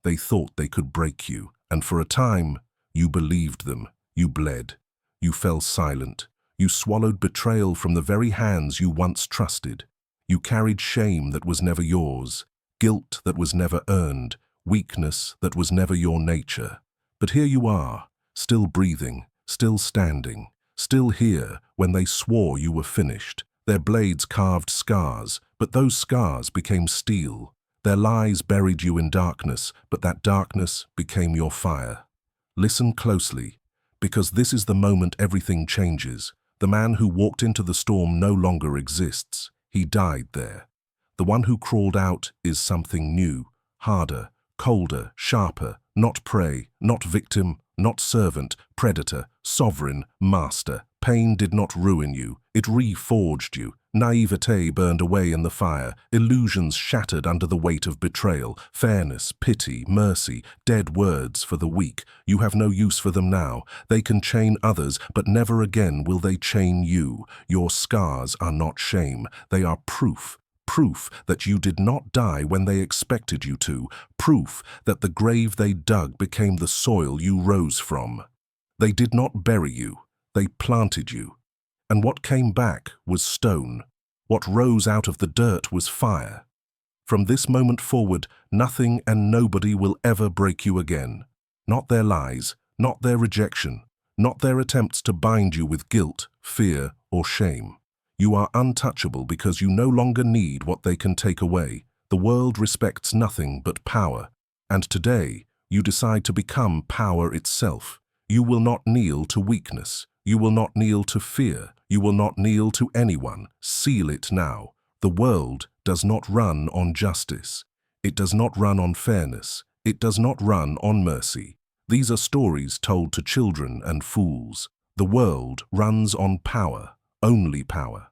They thought they could break you, and for a time, you believed them. You bled. You fell silent. You swallowed betrayal from the very hands you once trusted. You carried shame that was never yours, guilt that was never earned, weakness that was never your nature. But here you are, still breathing, still standing, still here when they swore you were finished. Their blades carved scars, but those scars became steel. Their lies buried you in darkness, but that darkness became your fire. Listen closely, because this is the moment everything changes. The man who walked into the storm no longer exists. He died there. The one who crawled out is something new, harder, colder, sharper, not prey, not victim, not servant, predator, sovereign, master. Pain did not ruin you, it reforged you. Naivete burned away in the fire, illusions shattered under the weight of betrayal, fairness, pity, mercy, dead words for the weak. You have no use for them now. They can chain others, but never again will they chain you. Your scars are not shame, they are proof. Proof that you did not die when they expected you to. Proof that the grave they dug became the soil you rose from. They did not bury you, they planted you. And what came back was stone. What rose out of the dirt was fire. From this moment forward, nothing and nobody will ever break you again. Not their lies, not their rejection, not their attempts to bind you with guilt, fear, or shame. You are untouchable because you no longer need what they can take away. The world respects nothing but power, and today you decide to become power itself. You will not kneel to weakness. You will not kneel to fear. You will not kneel to anyone. Seal it now. The world does not run on justice. It does not run on fairness. It does not run on mercy. These are stories told to children and fools. The world runs on power. Only power.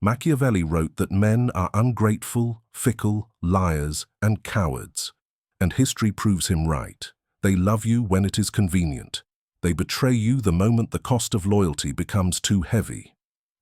Machiavelli wrote that men are ungrateful, fickle, liars, and cowards. And history proves him right. They love you when it is convenient. They betray you the moment the cost of loyalty becomes too heavy.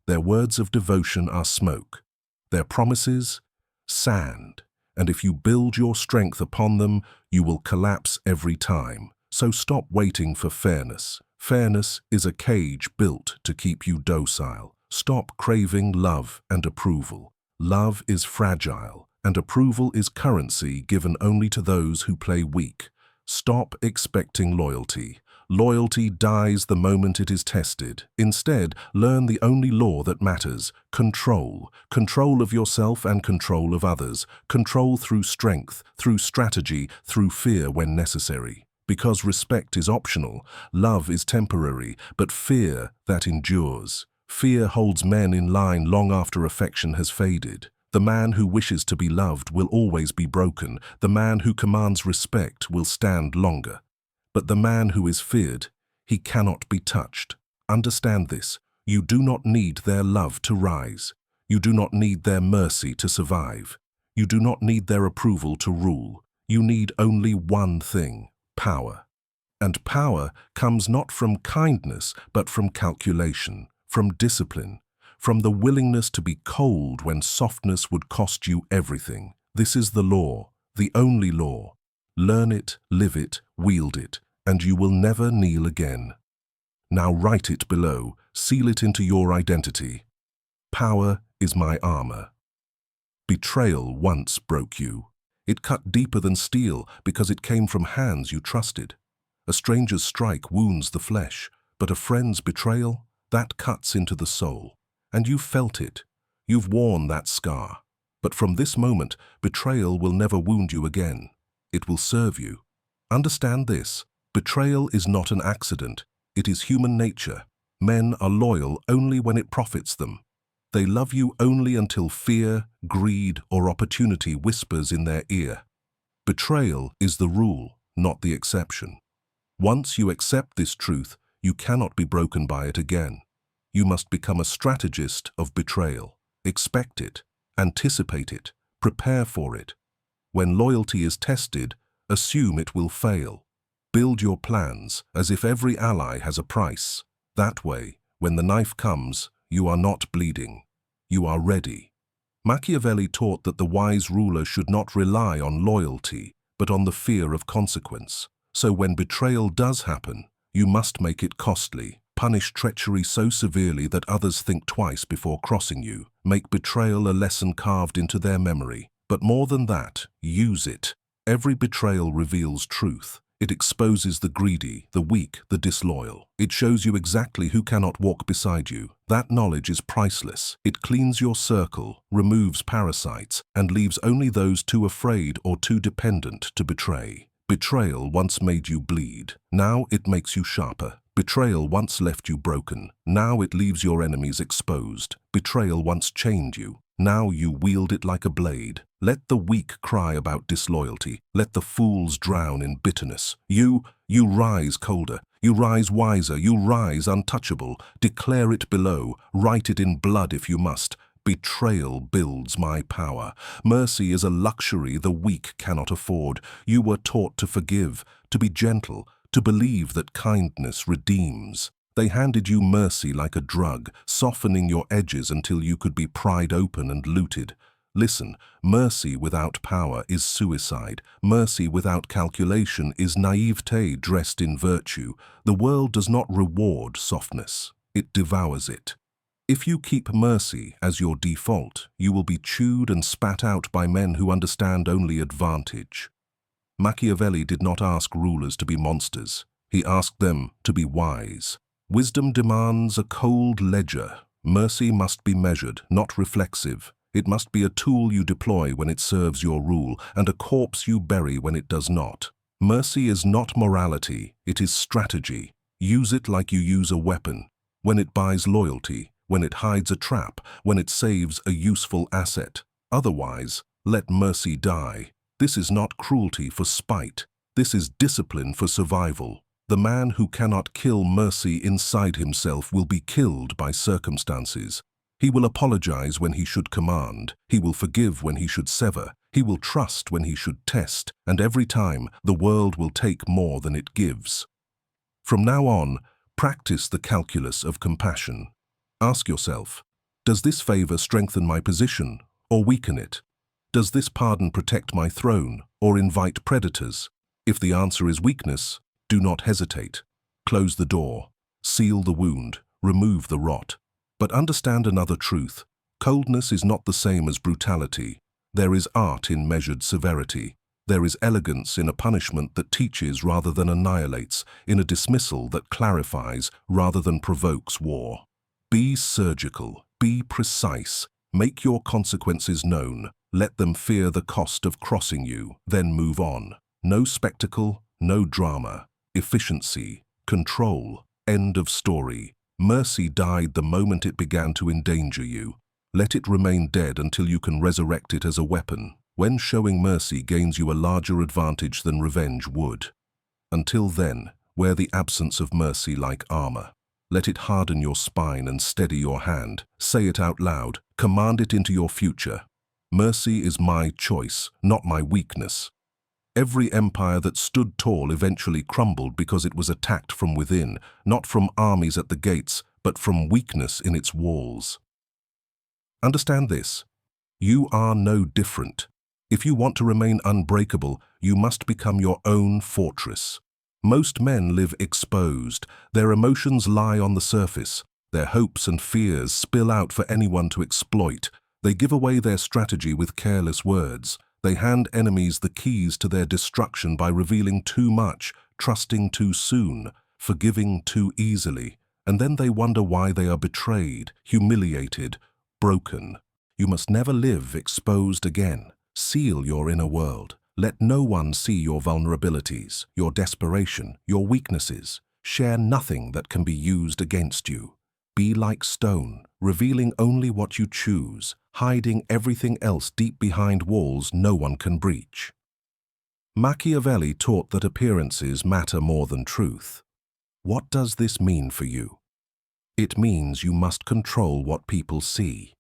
Their words of devotion are smoke. Their promises, sand. And if you build your strength upon them, you will collapse every time. So stop waiting for fairness. Fairness is a cage built to keep you docile. Stop craving love and approval. Love is fragile, and approval is currency given only to those who play weak. Stop expecting loyalty. Loyalty dies the moment it is tested. Instead, learn the only law that matters: control. Control of yourself and control of others. Control through strength, through strategy, through fear when necessary. Because respect is optional, love is temporary, but fear that endures. Fear holds men in line long after affection has faded. The man who wishes to be loved will always be broken. The man who commands respect will stand longer. But the man who is feared, he cannot be touched. Understand this. You do not need their love to rise. You do not need their mercy to survive. You do not need their approval to rule. You need only one thing: power. And power comes not from kindness, but from calculation, from discipline, from the willingness to be cold when softness would cost you everything. This is the law, the only law. Learn it, live it, wield it, and you will never kneel again. Now write it below, seal it into your identity. Power is my armor. Betrayal once broke you. It cut deeper than steel because it came from hands you trusted. A stranger's strike wounds the flesh, but a friend's betrayal, that cuts into the soul. And you've felt it. You've worn that scar. But from this moment, betrayal will never wound you again. It will serve you. Understand this. Betrayal is not an accident. It is human nature. Men are loyal only when it profits them. They love you only until fear, greed, or opportunity whispers in their ear. Betrayal is the rule, not the exception. Once you accept this truth, you cannot be broken by it again. You must become a strategist of betrayal. Expect it, anticipate it, prepare for it. When loyalty is tested, assume it will fail. Build your plans as if every ally has a price. That way, when the knife comes, you are not bleeding. You are ready. Machiavelli taught that the wise ruler should not rely on loyalty, but on the fear of consequence. So when betrayal does happen, you must make it costly. Punish treachery so severely that others think twice before crossing you. Make betrayal a lesson carved into their memory. But more than that, use it. Every betrayal reveals truth. It exposes the greedy, the weak, the disloyal. It shows you exactly who cannot walk beside you. That knowledge is priceless. It cleans your circle, removes parasites, and leaves only those too afraid or too dependent to betray. Betrayal once made you bleed. Now it makes you sharper. Betrayal once left you broken. Now it leaves your enemies exposed. Betrayal once chained you. Now you wield it like a blade. Let the weak cry about disloyalty. Let the fools drown in bitterness. You rise colder. You rise wiser. You rise untouchable. Declare it below. Write it in blood if you must. Betrayal builds my power. Mercy is a luxury the weak cannot afford. You were taught to forgive, to be gentle, to believe that kindness redeems. They handed you mercy like a drug, softening your edges until you could be pried open and looted. Listen, mercy without power is suicide. Mercy without calculation is naivete dressed in virtue. The world does not reward softness. It devours it. If you keep mercy as your default, you will be chewed and spat out by men who understand only advantage. Machiavelli did not ask rulers to be monsters. He asked them to be wise. Wisdom demands a cold ledger. Mercy must be measured, not reflexive. It must be a tool you deploy when it serves your rule, and a corpse you bury when it does not. Mercy is not morality, it is strategy. Use it like you use a weapon. When it buys loyalty, when it hides a trap, when it saves a useful asset. Otherwise, let mercy die. This is not cruelty for spite. This is discipline for survival. The man who cannot kill mercy inside himself will be killed by circumstances. He will apologize when he should command. He will forgive when he should sever. He will trust when he should test. And every time, the world will take more than it gives. From now on, practice the calculus of compassion. Ask yourself, does this favor strengthen my position or weaken it? Does this pardon protect my throne or invite predators? If the answer is weakness, do not hesitate. Close the door, seal the wound, remove the rot. But understand another truth. Coldness is not the same as brutality. There is art in measured severity. There is elegance in a punishment that teaches rather than annihilates, in a dismissal that clarifies rather than provokes war. Be surgical, be precise, make your consequences known. Let them fear the cost of crossing you, then move on. No spectacle, no drama. Efficiency, control, end of story. Mercy died the moment it began to endanger you. Let it remain dead until you can resurrect it as a weapon. When showing mercy gains you a larger advantage than revenge would. Until then, wear the absence of mercy like armor. Let it harden your spine and steady your hand. Say it out loud. Command it into your future. Mercy is my choice, not my weakness. Every empire that stood tall eventually crumbled because it was attacked from within, not from armies at the gates, but from weakness in its walls. Understand this. You are no different. If you want to remain unbreakable, you must become your own fortress. Most men live exposed. Their emotions lie on the surface. Their hopes and fears spill out for anyone to exploit. They give away their strategy with careless words. They hand enemies the keys to their destruction by revealing too much, trusting too soon, forgiving too easily. And then they wonder why they are betrayed, humiliated, broken. You must never live exposed again. Seal your inner world. Let no one see your vulnerabilities, your desperation, your weaknesses. Share nothing that can be used against you. Be like stone, revealing only what you choose, hiding everything else deep behind walls no one can breach. Machiavelli taught that appearances matter more than truth. What does this mean for you? It means you must control what people see.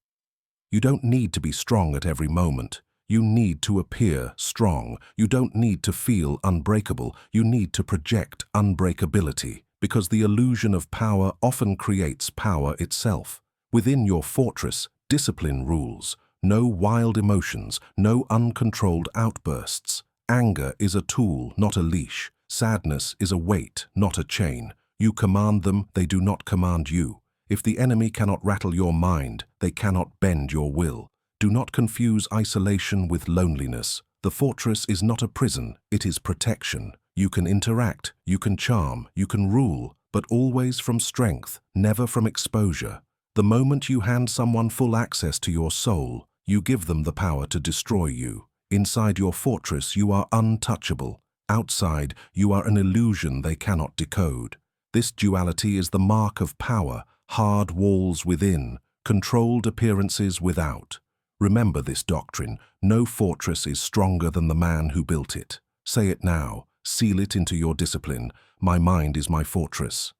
You don't need to be strong at every moment. You need to appear strong. You don't need to feel unbreakable. You need to project unbreakability, because the illusion of power often creates power itself. Within your fortress, discipline rules. No wild emotions, no uncontrolled outbursts. Anger is a tool, not a leash. Sadness is a weight, not a chain. You command them, they do not command you. If the enemy cannot rattle your mind, they cannot bend your will. Do not confuse isolation with loneliness. The fortress is not a prison, it is protection. You can interact, you can charm, you can rule, but always from strength, never from exposure. The moment you hand someone full access to your soul, you give them the power to destroy you. Inside your fortress, you are untouchable. Outside, you are an illusion they cannot decode. This duality is the mark of power, hard walls within, controlled appearances without. Remember this doctrine, no fortress is stronger than the man who built it. Say it now, seal it into your discipline. My mind is my fortress.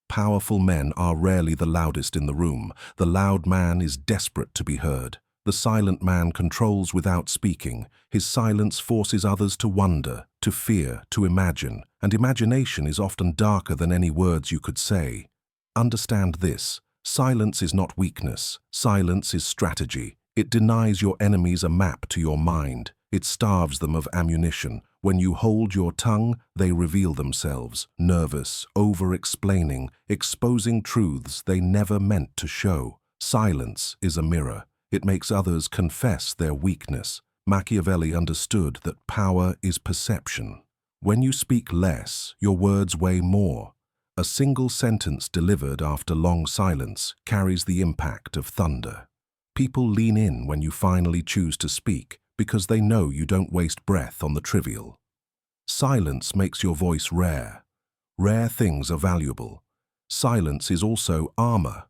Powerful men are rarely the loudest in the room. The loud man is desperate to be heard. The silent man controls without speaking. His silence forces others to wonder, to fear, to imagine, and imagination is often darker than any words you could say. Understand this, silence is not weakness, silence is strategy. It denies your enemies a map to your mind. It starves them of ammunition. When you hold your tongue, they reveal themselves, nervous, over-explaining, exposing truths they never meant to show. Silence is a mirror. It makes others confess their weakness. Machiavelli understood that power is perception. When you speak less, your words weigh more. A single sentence delivered after long silence carries the impact of thunder. People lean in when you finally choose to speak because they know you don't waste breath on the trivial. Silence makes your voice rare. Rare things are valuable. Silence is also armor.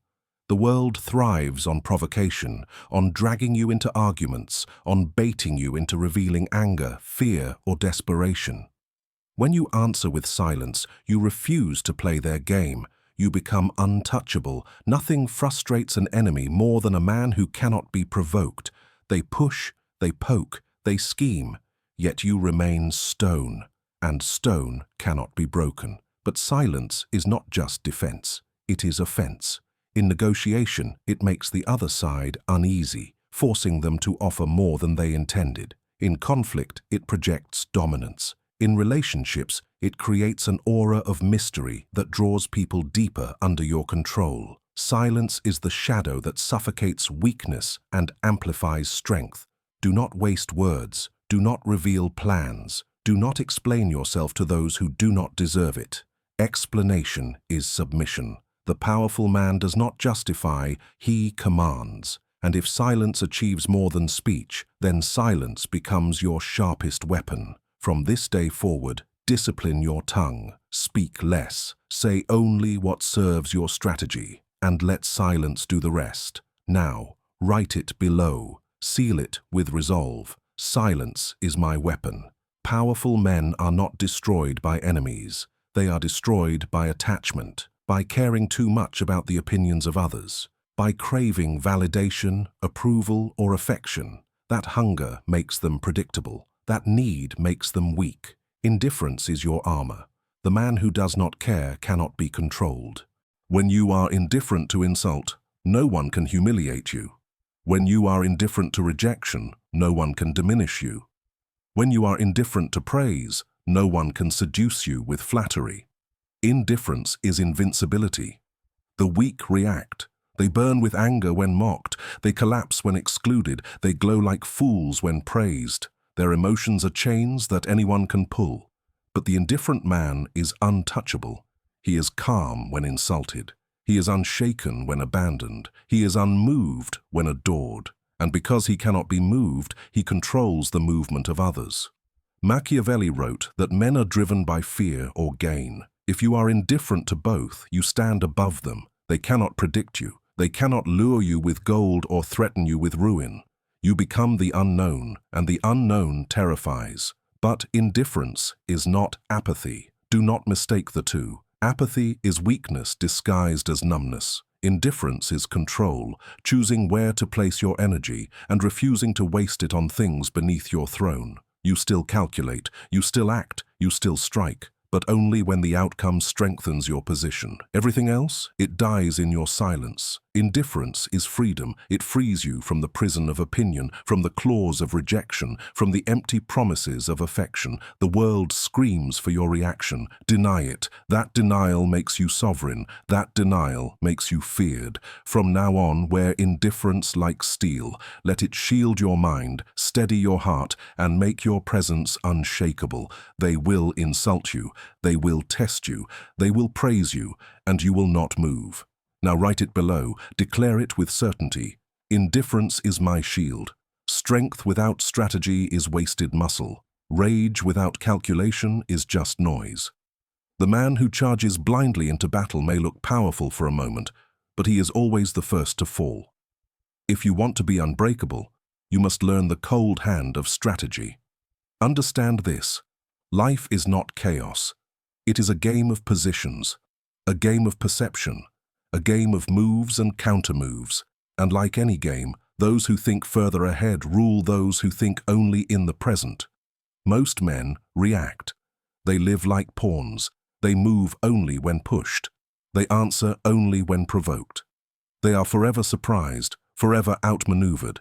The world thrives on provocation, on dragging you into arguments, on baiting you into revealing anger, fear, or desperation. When you answer with silence, you refuse to play their game. You become untouchable. Nothing frustrates an enemy more than a man who cannot be provoked. They push, they poke, they scheme, yet you remain stone, and stone cannot be broken. But silence is not just defense, it is offense. In negotiation, it makes the other side uneasy, forcing them to offer more than they intended. In conflict, it projects dominance. In relationships, it creates an aura of mystery that draws people deeper under your control. Silence is the shadow that suffocates weakness and amplifies strength. Do not waste words. Do not reveal plans. Do not explain yourself to those who do not deserve it. Explanation is submission. The powerful man does not justify, he commands. And if silence achieves more than speech, then silence becomes your sharpest weapon. From this day forward, discipline your tongue, speak less, say only what serves your strategy, and let silence do the rest. Now, write it below, seal it with resolve. Silence is my weapon. Powerful men are not destroyed by enemies. They are destroyed by attachment, by caring too much about the opinions of others, by craving validation, approval, or affection. That hunger makes them predictable. That need makes them weak. Indifference is your armor. The man who does not care cannot be controlled. When you are indifferent to insult, no one can humiliate you. When you are indifferent to rejection, no one can diminish you. When you are indifferent to praise, no one can seduce you with flattery. Indifference is invincibility. The weak react. They burn with anger when mocked. They collapse when excluded. They glow like fools when praised. Their emotions are chains that anyone can pull. But the indifferent man is untouchable. He is calm when insulted. He is unshaken when abandoned. He is unmoved when adored. And because he cannot be moved, he controls the movement of others. Machiavelli wrote that men are driven by fear or gain. If you are indifferent to both, you stand above them. They cannot predict you. They cannot lure you with gold or threaten you with ruin. You become the unknown, and the unknown terrifies. But indifference is not apathy. Do not mistake the two. Apathy is weakness disguised as numbness. Indifference is control, choosing where to place your energy and refusing to waste it on things beneath your throne. You still calculate, you still act, you still strike, but only when the outcome strengthens your position. Everything else, it dies in your silence. Indifference is freedom. It frees you from the prison of opinion, from the claws of rejection, from the empty promises of affection. The world screams for your reaction. Deny it. That denial makes you sovereign. That denial makes you feared. From now on, wear indifference like steel. Let it shield your mind, steady your heart, and make your presence unshakable. They will insult you. They will test you. They will praise you, and you will not move. Now write it below, declare it with certainty. Indifference is my shield. Strength without strategy is wasted muscle. Rage without calculation is just noise. The man who charges blindly into battle may look powerful for a moment, but he is always the first to fall. If you want to be unbreakable, you must learn the cold hand of strategy. Understand this: life is not chaos. It is a game of positions, a game of perception, a game of moves and counter-moves. And like any game, those who think further ahead rule those who think only in the present. Most men react. They live like pawns. They move only when pushed. They answer only when provoked. They are forever surprised, forever outmaneuvered.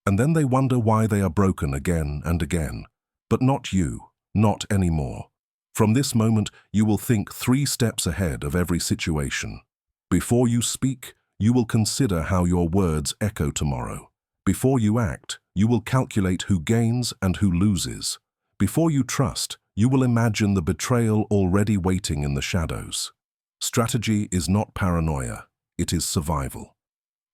And then they wonder why they are broken again and again. But not you, not anymore. From this moment, you will think 3 steps ahead of every situation. Before you speak, you will consider how your words echo tomorrow. Before you act, you will calculate who gains and who loses. Before you trust, you will imagine the betrayal already waiting in the shadows. Strategy is not paranoia, it is survival.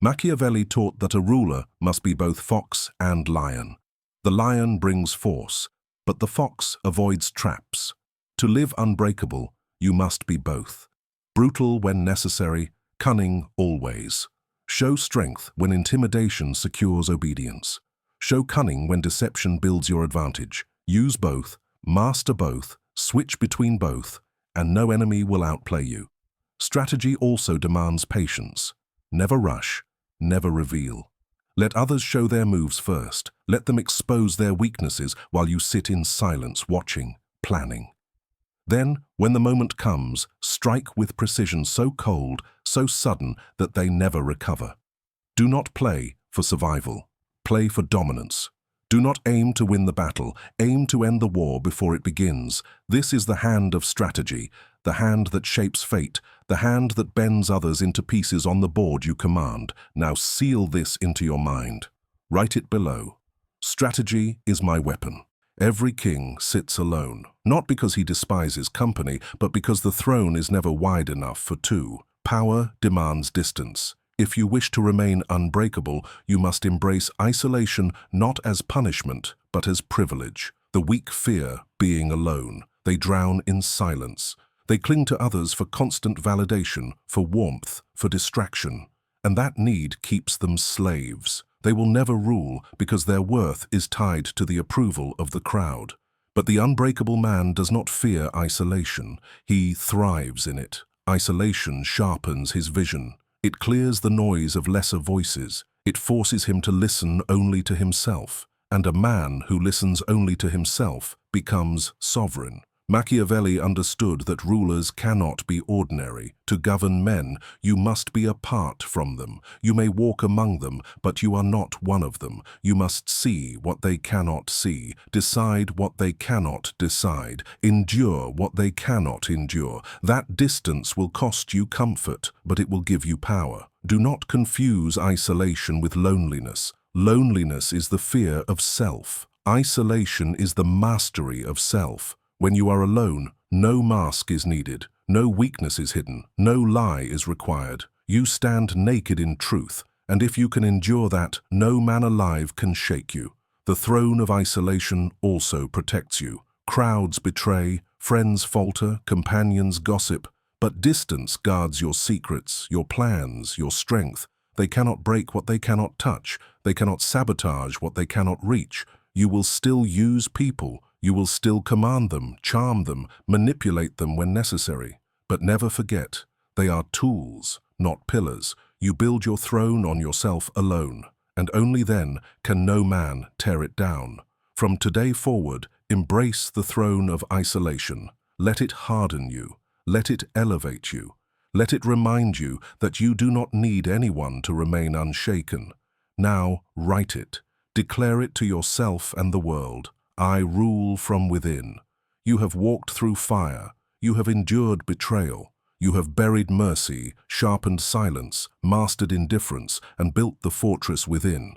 Machiavelli taught that a ruler must be both fox and lion. The lion brings force, but the fox avoids traps. To live unbreakable, you must be both. Brutal when necessary, cunning always. Show strength when intimidation secures obedience. Show cunning when deception builds your advantage. Use both, master both, switch between both, and no enemy will outplay you. Strategy also demands patience. Never rush, never reveal. Let others show their moves first. Let them expose their weaknesses while you sit in silence, watching, planning. Then, when the moment comes, strike with precision so cold, so sudden that they never recover. Do not play for survival. Play for dominance. Do not aim to win the battle. Aim to end the war before it begins. This is the hand of strategy, the hand that shapes fate, the hand that bends others into pieces on the board you command. Now seal this into your mind. Write it below. Strategy is my weapon. Every king sits alone, not because he despises company, but because the throne is never wide enough for 2. Power demands distance. If you wish to remain unbreakable, you must embrace isolation not as punishment, but as privilege. The weak fear being alone. They drown in silence. They cling to others for constant validation, for warmth, for distraction. And that need keeps them slaves. They will never rule because their worth is tied to the approval of the crowd. But the unbreakable man does not fear isolation. He thrives in it. Isolation sharpens his vision. It clears the noise of lesser voices. It forces him to listen only to himself. And a man who listens only to himself becomes sovereign. Machiavelli understood that rulers cannot be ordinary. To govern men, you must be apart from them. You may walk among them, but you are not one of them. You must see what they cannot see, decide what they cannot decide, endure what they cannot endure. That distance will cost you comfort, but it will give you power. Do not confuse isolation with loneliness. Loneliness is the fear of self. Isolation is the mastery of self. When you are alone, no mask is needed, no weakness is hidden, no lie is required. You stand naked in truth, and if you can endure that, no man alive can shake you. The throne of isolation also protects you. Crowds betray, friends falter, companions gossip, but distance guards your secrets, your plans, your strength. They cannot break what they cannot touch. They cannot sabotage what they cannot reach. You will still use people. You will still command them, charm them, manipulate them when necessary. But never forget, they are tools, not pillars. You build your throne on yourself alone, and only then can no man tear it down. From today forward, embrace the throne of isolation. Let it harden you. Let it elevate you. Let it remind you that you do not need anyone to remain unshaken. Now, write it. Declare it to yourself and the world. I rule from within. You have walked through fire. You have endured betrayal. You have buried mercy, sharpened silence, mastered indifference, and built the fortress within.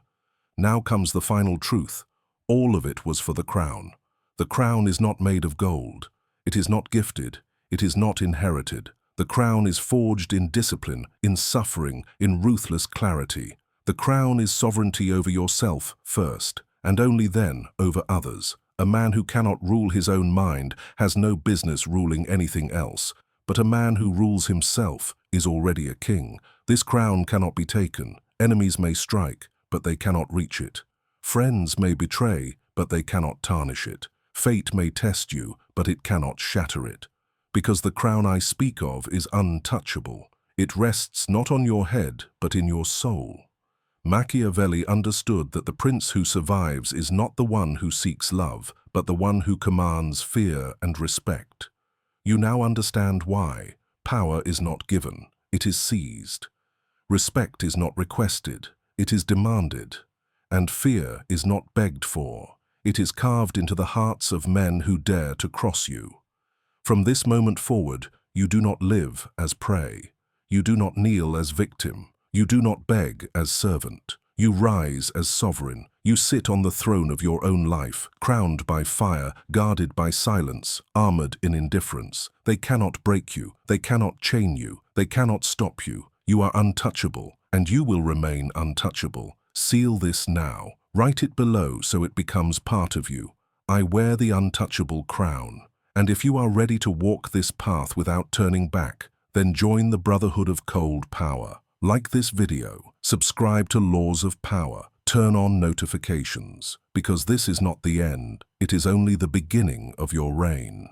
Now comes the final truth. All of it was for the crown. The crown is not made of gold. It is not gifted. It is not inherited. The crown is forged in discipline, in suffering, in ruthless clarity. The crown is sovereignty over yourself first, and only then over others. A man who cannot rule his own mind has no business ruling anything else, but a man who rules himself is already a king. This crown cannot be taken. Enemies may strike, but they cannot reach it. Friends may betray, but they cannot tarnish it. Fate may test you, but it cannot shatter it. Because the crown I speak of is untouchable. It rests not on your head, but in your soul. Machiavelli understood that the prince who survives is not the one who seeks love, but the one who commands fear and respect. You now understand why. Power is not given, it is seized. Respect is not requested, it is demanded. And fear is not begged for, it is carved into the hearts of men who dare to cross you. From this moment forward, you do not live as prey. You do not kneel as victim. You do not beg as servant. You rise as sovereign. You sit on the throne of your own life, crowned by fire, guarded by silence, armored in indifference. They cannot break you. They cannot chain you. They cannot stop you. You are untouchable, and you will remain untouchable. Seal this now. Write it below so it becomes part of you. I wear the untouchable crown. And if you are ready to walk this path without turning back, then join the Brotherhood of Cold Power. Like this video, subscribe to Laws of Power, turn on notifications, because this is not the end, it is only the beginning of your reign.